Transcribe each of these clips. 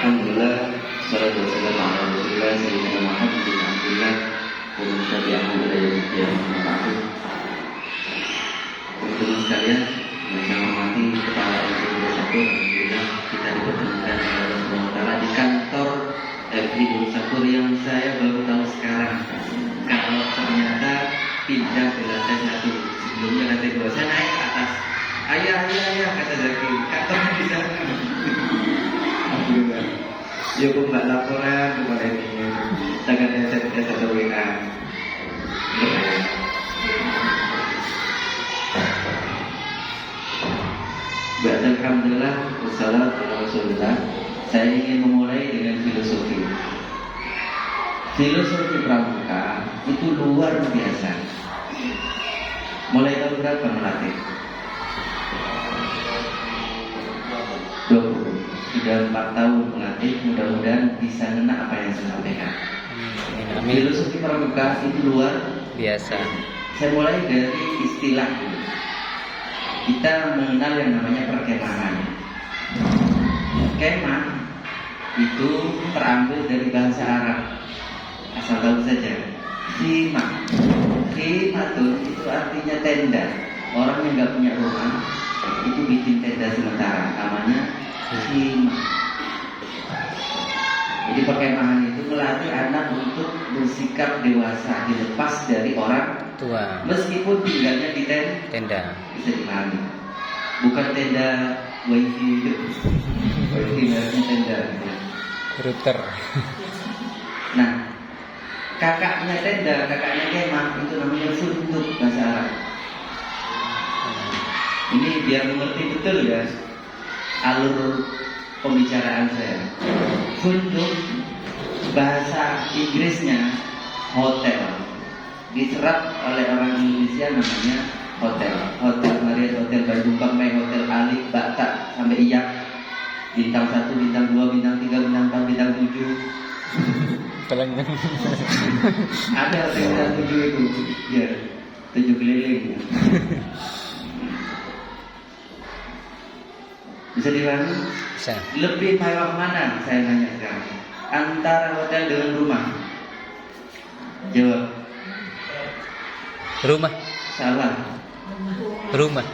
Alhamdulillah, salatu wassalamu ala Rasulillah sayyidina Muhammad bin Abdullah wa man tabi'ahu ila yaumil qiyamah. Teman-teman sekalian, yang saya hormati Kepala RT 21, alhamdulillah kita dipertemukan oleh Allah Subhanahu wa taala di kantor RT 21 yang saya baru tahu sekarang kalau ternyata pindah ke lantai 1. Sebelumnya lantai 2 saya naik ke atas. Ayah kata Zaki, kantornya di sana. Alhamdulillah. Ya kok nggak laporan kepada ini, tangan SMS atau WA. Alhamdulillah, wassalatu ala Rasulillah. Saya ingin memulai dengan filosofi. Filosofi pramuka itu luar biasa. Mulai tahun berapa melatih? 20. Sudah 4 tahun melatih, mudah-mudahan bisa ngena apa yang saya sampaikan. Filosofi pramuka itu luar biasa. Saya mulai dari istilah dulu. Kita mengenal yang namanya perkemahan. Kemah itu terambil dari bahasa Arab. Asal tahu saja. Khimatun itu artinya tenda. Orang yang nggak punya rumah itu bikin tenda sementara, namanya khimah. Jadi perkemahan itu melatih anak untuk bersikap dewasa, dilepas dari orang tua, meskipun tinggalnya di tenda. Bisa dipahami. Bukan tenda wifi itu. Wifi namanya tenda. Router. Nah, kakaknya kemah itu namanya sunduk bahasa Arab. Ini biar mengerti betul ya alur pembicaraan saya. Sunduk bahasa Inggrisnya hotel. Diserap oleh orang Indonesia namanya hotel. Hotel Marriott, Hotel Bandung Bangkai, Hotel Alif, Batak sampai Iyak. Bintang 1, bintang 2, bintang 3, bintang 4, bintang 7. Ada hotel bintang 7 itu. Ya, 7 keliling. Bisa dipahami? Bisa. Lebih mewah mana saya nanya sekarang? Antara hotel dengan rumah? Jawab. Rumah. Salah. Rumah.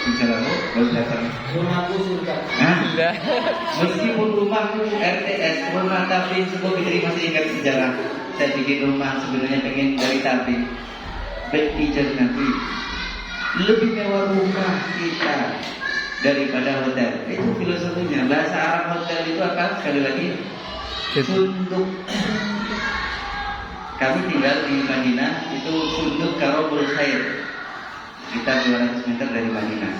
Bicara baru datang. Rumahku surga. Sudah. Meskipun rumah RTS, rumah tapi semua Fitri masih ingat sejarah. Saya bikin rumah sebenarnya pengen dari tapi baik hijau nanti lebih mewah rumah kita daripada hotel. Itu filosofinya. Bahasa Arab hotel itu apa? Sekali lagi sunduk. Kami tinggal di Madinah, itu sunduk Karobul Khair. Kita 200 meter dari Madinah,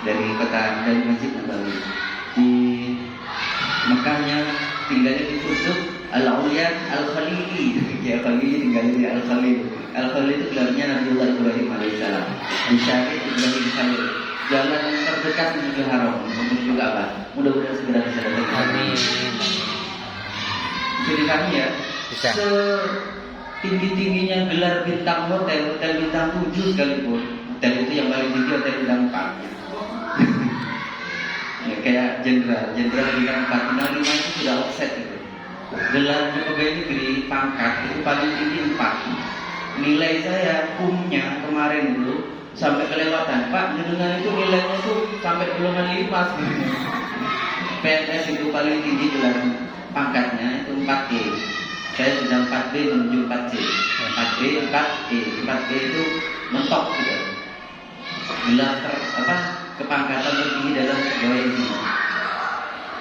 dari kota, dari Masjid Nabawi. Di Mekahnya tinggalnya di sunduk Al-Auliyat Al-Khalili. Ya, Khalili tinggalnya di Al-Khalil. Al-Khalil itu gelarnya Nabiullah Ibrahim alaihissalam. Di Syarif Ibrahim Khalil. Jalan yang terdekat menuju haram, menuju Ka'bah. Mudah-mudahan segera bisa datang. Amin. Jadi kami ya, Bisa. setinggi-tingginya gelar bintang hotel, hotel bintang 7 sekalipun, hotel itu yang paling tinggi hotel bintang 4. Ya, kayak jenderal bintang 4, bintang 5 itu sudah offset itu. Gelarnya pegawai negeri pangkat itu paling tinggi 4. Nilai saya kumnya kemarin itu sampai kelewatan. Pak, jenengan itu nilainya itu sampai golongan 5 gitu. PNS itu paling tinggi gelar pangkatnya itu 4E. Saya sudah 4B menuju 4C. 4B, 4E. 4B itu mentok sudah. Gelar kepangkatan tertinggi dalam pegawai ini.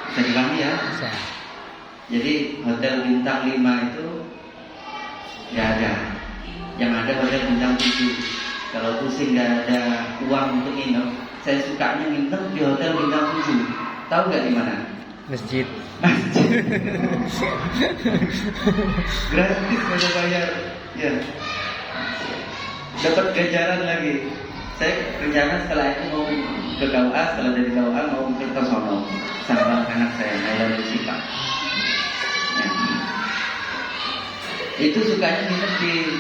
Bisa dipahami ya? Bisa. Jadi hotel bintang 5 itu nggak ada. Yang ada hotel bintang 7. Kalau pusing nggak ada uang untuk nginep, saya sukanya nginep di hotel bintang 7. Tahu nggak di mana? Masjid. Gratis, nggak ada bayar. Ya. Dapat ganjaran lagi. Saya rencana setelah itu mau ke KUA, setelah dari KUA mau ke Kertosono sama anak saya, Naila Lusifa. Ya. Itu sukanya nginep di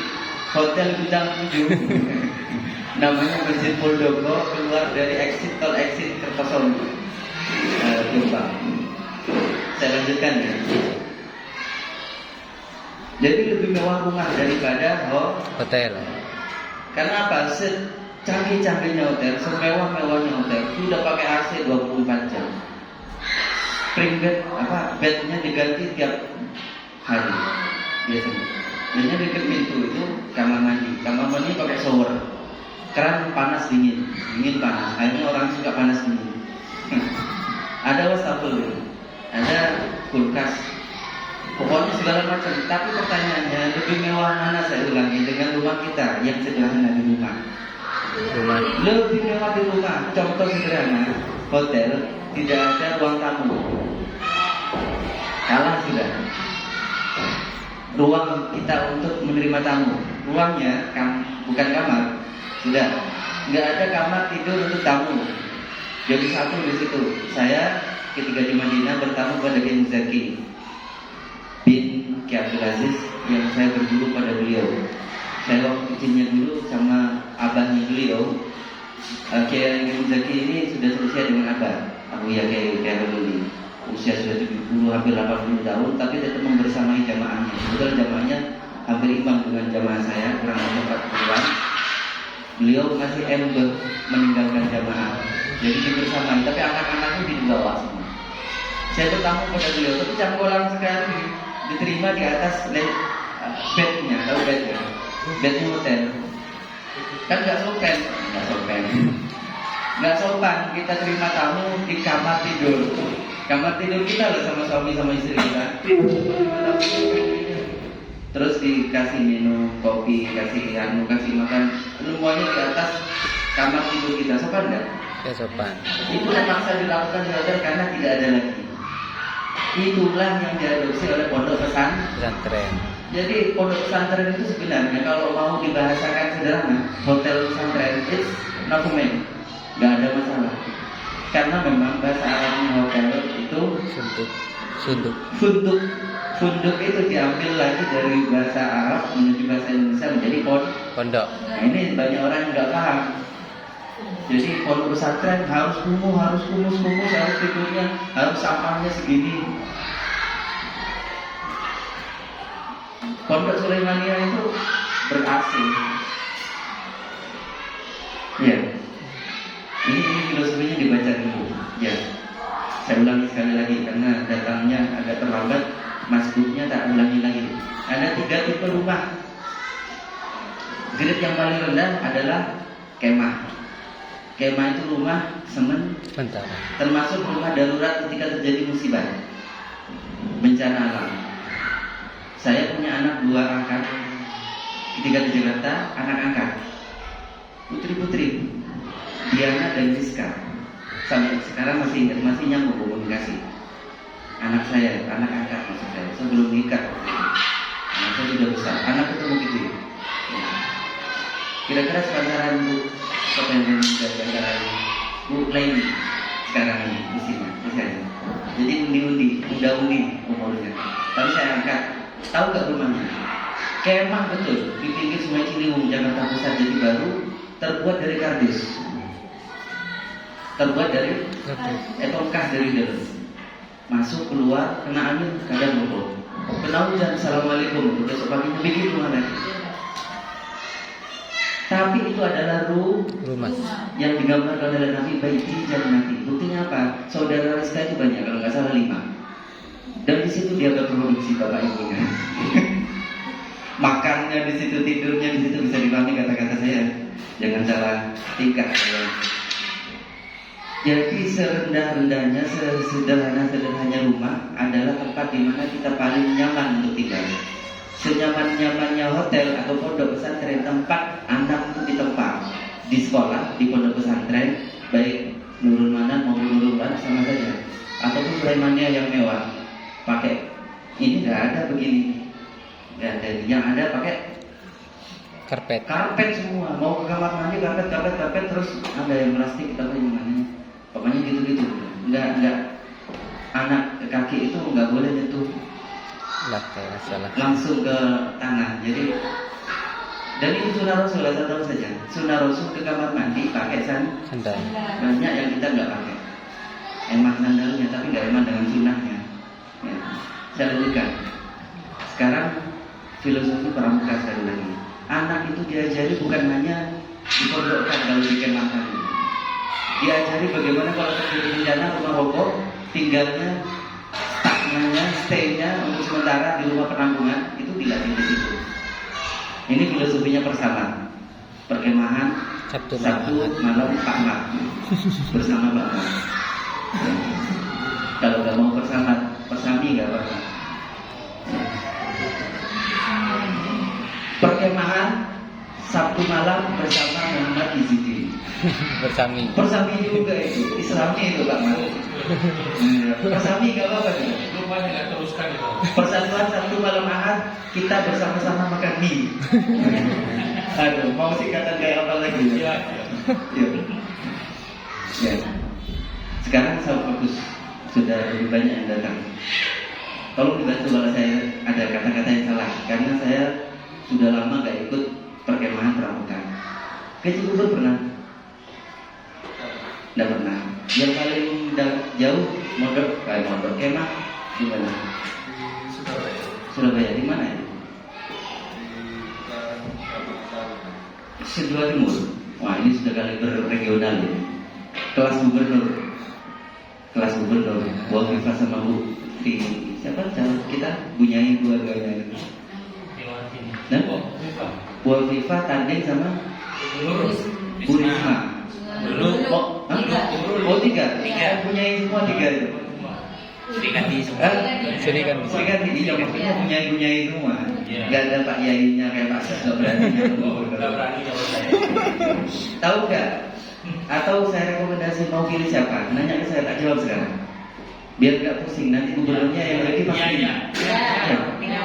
hotel bintang 7. namanya Masjid Muldoko, keluar dari tol exit Kertosono, Jombang. Saya lanjutkan ya. Jadi lebih mewah rumah daripada Hotel. karena apa? Canggih-canggihnya hotel, semewah-mewahnya hotel, sudah pakai AC 24 jam. Spring bed, bednya diganti tiap hari biasanya. Biasanya dekat pintu itu kamar mandi. Kamar mandi pakai shower. Keran panas dingin panas. Akhirnya orang suka panas dingin. Ada wastafel, ada kulkas. Pokoknya segala macam. Tapi pertanyaannya lebih mewah mana, saya ulangi, dengan rumah kita yang sederhana di rumah. Lebih mewah di rumah. Contoh sederhana, hotel tidak ada ruang tamu. Kalah sudah. Ruang kita untuk menerima tamu, ruangnya bukan kamar, sudah nggak ada kamar tidur untuk tamu. Jadi satu di situ. Saya ketika di Madinah bertamu pada Kiai Muzaki bin Kiai Abdul Aziz yang saya berguru pada beliau. Saya waktu kecilnya dulu sama abahnya beliau. Kiai Muzaki ini sudah selesai dengan abah Abu Kiai Abdul, usia sudah 70 hampir 80 tahun, tapi tetap membersamai jamaahnya. Kebetulan jamaahnya hampir imbang dengan jamaah saya, kurang lebih 40-an. Beliau masih meninggalkan jamaah, jadi dibersamai, tapi anak-anaknya di bawah semua. Saya bertamu pada beliau, tapi cangkolan sekali diterima di atas bednya, tahu bednya? Bednya hotel. Kan nggak sopan kita terima tamu di kamar tidur. Kamar tidur kita loh, sama suami sama istri kita. Terus dikasih minum kopi, kasih makan, semuanya di atas kamar tidur kita. Sopan nggak? Ya sopan. Itu terpaksa dilakukan di hotel karena tidak ada lagi. Itulah yang diadopsi oleh pondok pesantren. Jadi pondok pesantren itu sebenarnya kalau mau dibahasakan sederhana, hotel pesantren itu nothing, nggak ada masalah. Karena memang bahasa Arabnya hotel itu funduk itu diambil lagi dari bahasa Arab menuju bahasa Indonesia menjadi pondok. Nah, ini banyak orang yang nggak paham. Jadi pondok pesantren harus kumuh, harus tidurnya, harus sampahnya segini. Pondok Sulaimania itu berasing. Ya. Ini filosofinya dibaca dulu. Ya. Saya ulangi sekali lagi karena datangnya agak terlambat. Masbuknya tak ulangi lagi. Ada 3 tipe rumah. Grade yang paling rendah adalah kemah. Kemah itu rumah sementara, termasuk rumah darurat ketika terjadi musibah, bencana alam. Saya punya anak 2 angkat. Ketika di Jakarta, anak angkat putri-putri Diana dan Rizka. Sampai sekarang masih ingat, masih nyambung komunikasi. Anak saya, anak angkat maksud saya, sebelum nikah. Anak saya sudah besar, anak ketemu gitu ya. Kira-kira sepantaran Bu, siapa yang sepantaran Bu Laini sekarang ini isinya, misalnya. Jadi undi-undi umurnya. Tapi saya angkat, tahu gak rumahnya? Kemah betul, di pinggir Sungai Ciliwung, Jakarta Pusat, Jati Baru, terbuat dari kardus. Terbuat dari etongkah dari dalam. Masuk keluar, kena angin, kadang bobol. Kena hujan, assalamualaikum. Besok paginya bikin rumah lagi. Tapi itu adalah rumah yang digambarkan oleh Nabi Baiti Jannati. Buktinya apa? Saudara Rizka itu banyak, kalau nggak salah 5. Dan di situ dia berproduksi bapak ibunya. Makannya di situ, tidurnya di situ, bisa dipahami kata-kata saya. Jangan salah tingkah. Jadi serendah-rendahnya, sesederhana-sederhananya rumah adalah tempat di mana kita paling nyaman untuk tinggal. Senyaman-nyamannya hotel atau pondok pesantren, tempat anak itu ditempa. Di sekolah, di pondok pesantren, baik Nurul Manan maupun Nurul Ban sama saja. Ataupun Sulaimaniyah yang mewah, pakai ini nggak ada begini, nggak ada. Yang ada pakai karpet semua. Mau ke kamar mandi karpet, terus ada yang plastik, kita pakai mana? Pokoknya gitu-gitu. Nggak. Anak kaki itu nggak boleh nyentuh langsung ke tanah. Jadi Dan itu sunnah Rasul, asal tahu saja. Sunnah Rasul ke kamar mandi pakai Sandal. banyak yang kita nggak pakai. Emak sandalnya, tapi nggak emak dengan sunnahnya. Ya. Saya lanjutkan. Sekarang filosofi pramuka sekali lagi. Anak itu diajari bukan hanya dipondokkan kalau bikin makan. Diajari bagaimana kalau terjadi bencana rumah roboh, tinggalnya, stay-nya untuk sementara di rumah penampungan itu dilatih di situ. Ini filosofinya bersama. Perkemahan Sabtu malam Pak Mak bersama Bapak. Kalau nggak mau persami nggak apa-apa. Perkemahan Sabtu malam bersama Muhammad Izzuddin. Persami juga itu, Islami itu Pak Mak. Persami nggak apa-apa juga. Persatuan Sabtu malam Ahad kita bersama-sama makan mie. Aduh, mau singkatan kayak apa lagi? Ya. Sekarang saya fokus, sudah lebih banyak yang datang. Tolong dibantu kalau saya ada kata-kata yang salah, karena saya sudah lama gak ikut perkemahan pramuka. Ke Cibubur pernah? Tidak pernah. Yang paling jauh mondok kemah di mana? Surabaya. Di mana ya? Jawa Timur. Wah, ini sudah kaliber regional ya. Kelas gubernur. Buah Viva sama Bu siapa calon kita bunyai dua-duanya. Nah, Buah Viva tanding sama Bu Risma. Tiga. Bunyai semua tiga itu. Serikati iya, maksudnya bunyai semua. Gak ada Pak Yainya kayak Pak Sis, gak berani. Tahu gak? Atau saya rekomendasi mau pilih siapa? Nanya ke saya, tak jawab sekarang. Biar gak pusing, nanti gubernurnya yang lagi pasti.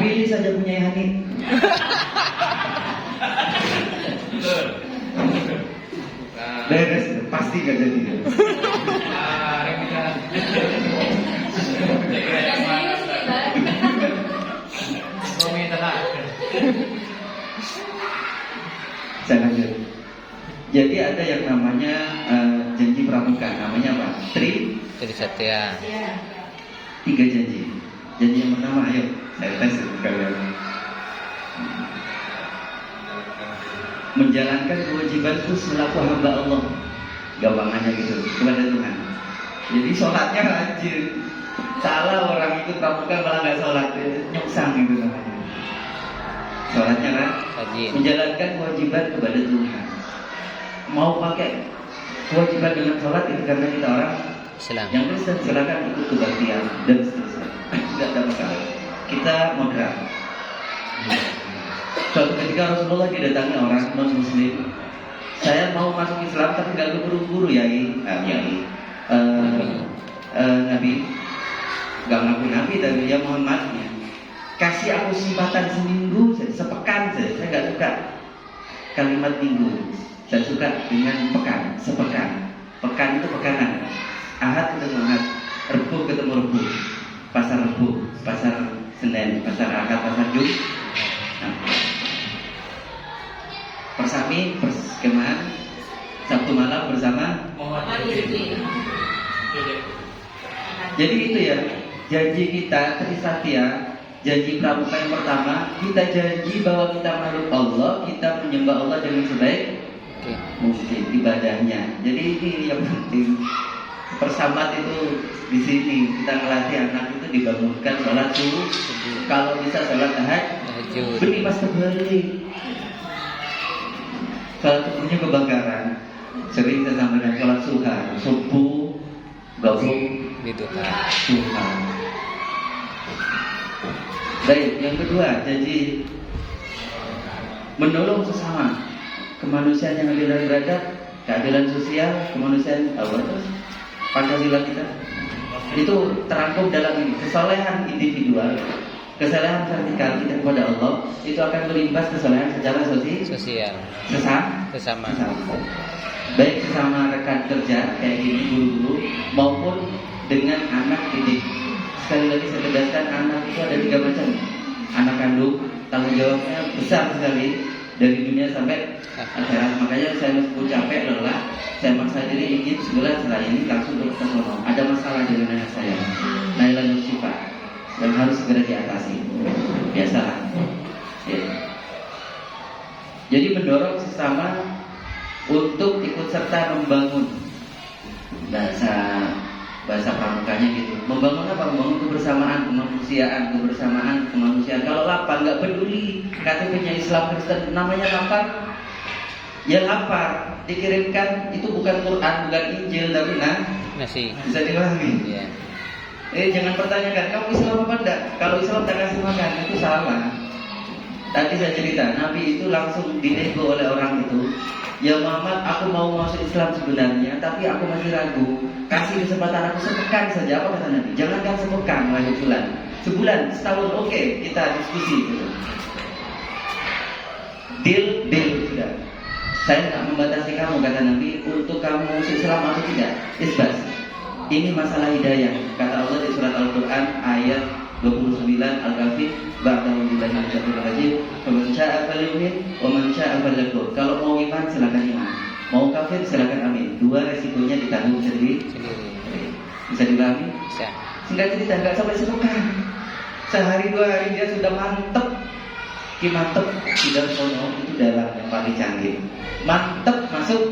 Pilih saja Bunyai Hanif. Beres, pasti gak jadi. Jangan jadi. Jadi ada yang namanya janji pramuka, namanya apa? Tri Satya. 3 janji. Janji yang pertama, ayo saya tes kalian. Menjalankan kewajibanku selaku hamba Allah. Gampangannya gitu, kepada Tuhan. Jadi sholatnya rajin. Salah orang ikut pramuka malah nggak sholat, nyoksang gitu namanya. Sholatnya kan Rajin. menjalankan kewajiban kepada Tuhan. Mau pakai kewajiban dengan sholat itu karena kita orang Islam. yang Kristen, silakan ikut kebaktian dan seterusnya. Tidak ada masalah. Kita moderat. Suatu ketika Rasulullah didatangi orang non Muslim. Saya mau masuk Islam tapi nggak keburu-buru Nabi, nggak ngaku Nabi tapi ya Muhammad. Kasih aku kesempatan seminggu, sepekan saja. Saya nggak suka kalimat minggu. Saya suka dengan pekan, sepekan. Pekan itu pekanan. Ahad ketemu Ahad, Rebu ketemu Rebu, pasar Rebu, pasar Senin, pasar Ahad, pasar Jumat. Nah, persami, perkemahan, Sabtu malam bersama. Jadi itu ya, janji kita Trisatya. Janji pramuka yang pertama, kita janji bahwa kita makhluk Allah, kita menyembah Allah dengan sebaik mungkin ibadahnya. Jadi ini yang penting. Persamat itu di sini kita ngelatih anak itu dibangunkan sholat subuh. Kalau bisa sholat tahajud. Beri pas terbalik. Kalau tubuhnya kebakaran, sering saya sampaikan sholat subuh, gabung Tuhan. Baik, yang kedua, janji menolong sesama, kemanusiaan yang adil dan beradab, keadilan sosial, kemanusiaan Pancasila kita. Itu terangkum dalam ini, kesolehan individual, kesolehan vertikal kita kepada Allah, itu akan berimbas kesolehan secara sosial. Sesama. Baik sesama rekan kerja kayak gini guru-guru maupun dengan anak didik. Sekali lagi saya tegaskan, anak itu ada 3 macam. Anak kandung, tanggung jawabnya besar sekali. dari dunia sampai akhirat. Makanya saya meskipun capek lelah, saya maksa diri ingin sebulan setelah ini langsung ke sono. Ada masalah dengan anak saya, Naila Nursifa, yang harus segera diatasi. Biasalah. Ya. Jadi mendorong sesama untuk ikut serta membangun, bahasa pramukanya gitu. Membangun apa? Membangun kebersamaan, kemanusiaan. Kalau lapar nggak peduli KTP-nya Islam Kristen, namanya lapar, ya lapar. Dikirimkan itu bukan Quran, bukan Injil, tapi nasi. bisa dipahami. Iya. Jangan pertanyakan kamu Islam apa enggak. Kalau Islam tak kasih makan, itu salah. Tadi saya cerita, Nabi itu langsung dinego oleh orang itu. Ya Muhammad, aku mau masuk Islam sebenarnya, tapi aku masih ragu. Kasih kesempatan aku sepekan saja. Apa kata Nabi? Jangankan sepekan, wahai Fulan. Sebulan, setahun, oke, kita diskusi gitu. Deal sudah. Saya tak membatasi kamu, kata Nabi, untuk kamu masuk Islam atau tidak. Isbas. Ini masalah hidayah. Kata Allah di surat Al-Quran ayat 29 Al-Kahfi, ba'dahu billahi minasyaitonir rajim, "Faman syaa'a falyu'min wa man syaa'a falyakfur." Kalau mau iman silakan iman, mau kafir silakan amin. Dua resikonya ditanggung sendiri. Bisa dipahami? Bisa. Singkat cerita, nggak sampai sepekan, sehari 2 hari dia sudah mantep. Mantep di dalam sono itu dalam yang paling canggih. Mantep masuk.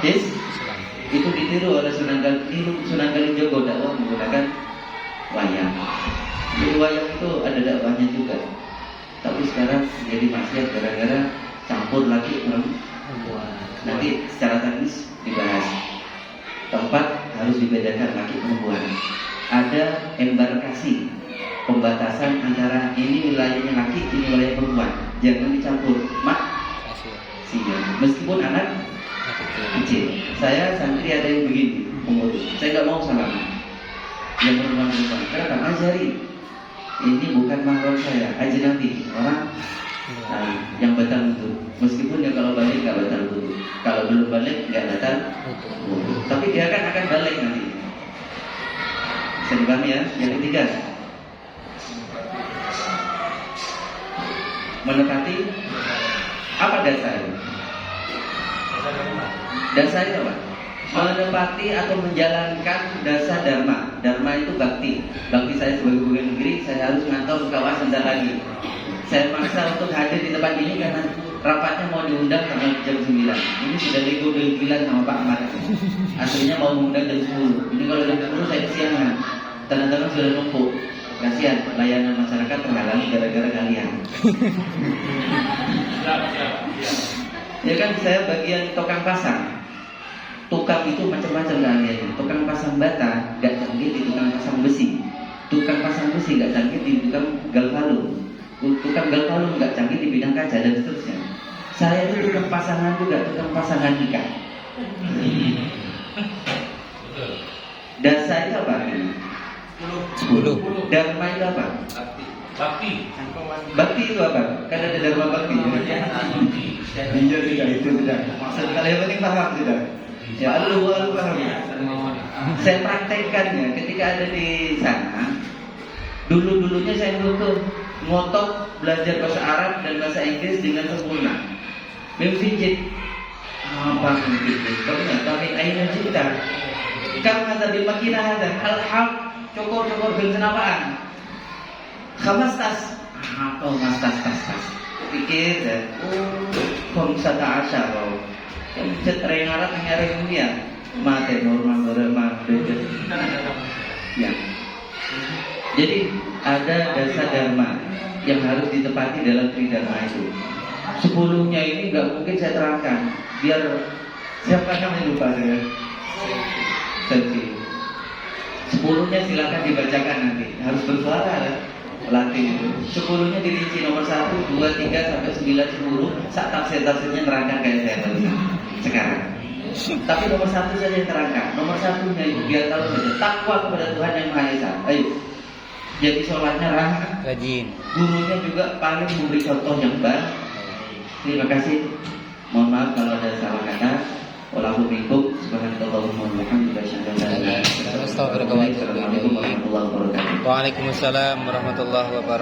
Yes. Itu ditiru oleh Sunan Kalijogo dakwah menggunakan wayang. Jadi wayang itu ada dakwahnya juga. Tapi sekarang menjadi maksiat gara-gara campur laki perempuan. Nanti secara teknis dibahas. Tempat harus dibedakan laki perempuan. Ada embarkasi, pembatasan antara ini wilayahnya laki, ini wilayah perempuan. Jangan dicampur. Meskipun anak kecil. Saya santri ada yang begini, pengurus. Saya nggak mau sama yang perempuan. Kenapa? Ajari. Ini bukan mahram saya, ajnabi, orang yang batal wudu. Meskipun dia kalau balik nggak batal wudu, kalau belum balik nggak batal wudu. Tapi dia akan balik nanti. Bisa dipahami ya? Yang ketiga, menepati apa dasarnya? Dasarnya apa? Menepati atau menjalankan dasar dharma. Dharma itu bakti. Bakti saya sebagai pegawai negeri, saya harus ngantau ke kawasan sebentar lagi. Saya maksa untuk hadir di tempat ini karena rapatnya mau diundang tanggal jam 9. Ini sudah deal-dealan sama Pak Ahmad. Aslinya mau mengundang jam 10. Ini kalau jam 10 saya kesiangan. Tanda-tanda sudah numpuk. Kasihan layanan masyarakat terhalang gara-gara kalian. Ya kan saya bagian tukang pasang. Tukang itu macam-macam keahliannya. Tukang pasang bata gak canggih di tukang pasang besi. Tukang pasang besi gak canggih di tukang galvalum. Tukang galvalum gak canggih di bidang kaca dan seterusnya. Saya itu tukang pasangan juga, tukang pasangan nikah. Dasar itu apa? 10. Dharma itu apa? Bakti itu apa? Kan ada dharma bakti. Iya tidak itu tidak. Maksud kalian penting paham tidak? Ya lu paham. Saya praktekkannya ketika ada di sana. Dulunya saya butuh ngotot belajar bahasa Arab dan bahasa Inggris dengan sempurna. Memfijit apa memfijit? Kamu nggak tahu aina cinta. Kamu kata di makinah ada al-haq cokor bencenapaan. Khamastas apa mastas pikir dan komsa ta'asya kau cetreng arat ngareng dia mate normal ya. Jadi ada dasar dharma yang harus ditepati dalam tridharma itu. 10-nya ini nggak mungkin saya terangkan biar siapa namanya lupa saya. 10-nya silakan dibacakan nanti. Harus bersuara Latin itu. 10-nya dirinci nomor 1, 2, 3 sampai 9, 10. Saat tafsir-tafsirnya terangkan kayak saya tadi sekarang. Tapi nomor 1 saja yang terangkan. Nomor 1-nya itu biar tahu saja takwa kepada Tuhan yang Maha Esa. Ayo. Jadi sholatnya rajin. Gurunya juga paling memberi contoh yang baik. Terima kasih. Mohon maaf kalau ada salah kata. Wallahu minkum subhanallahumma wa bihamdihi asyhadu an la ilaha illa anta astaghfiruka wa atubu ilaik. Assalamualaikum warahmatullahi wabarakatuh. Waalaikumsalam warahmatullahi wabarakatuh.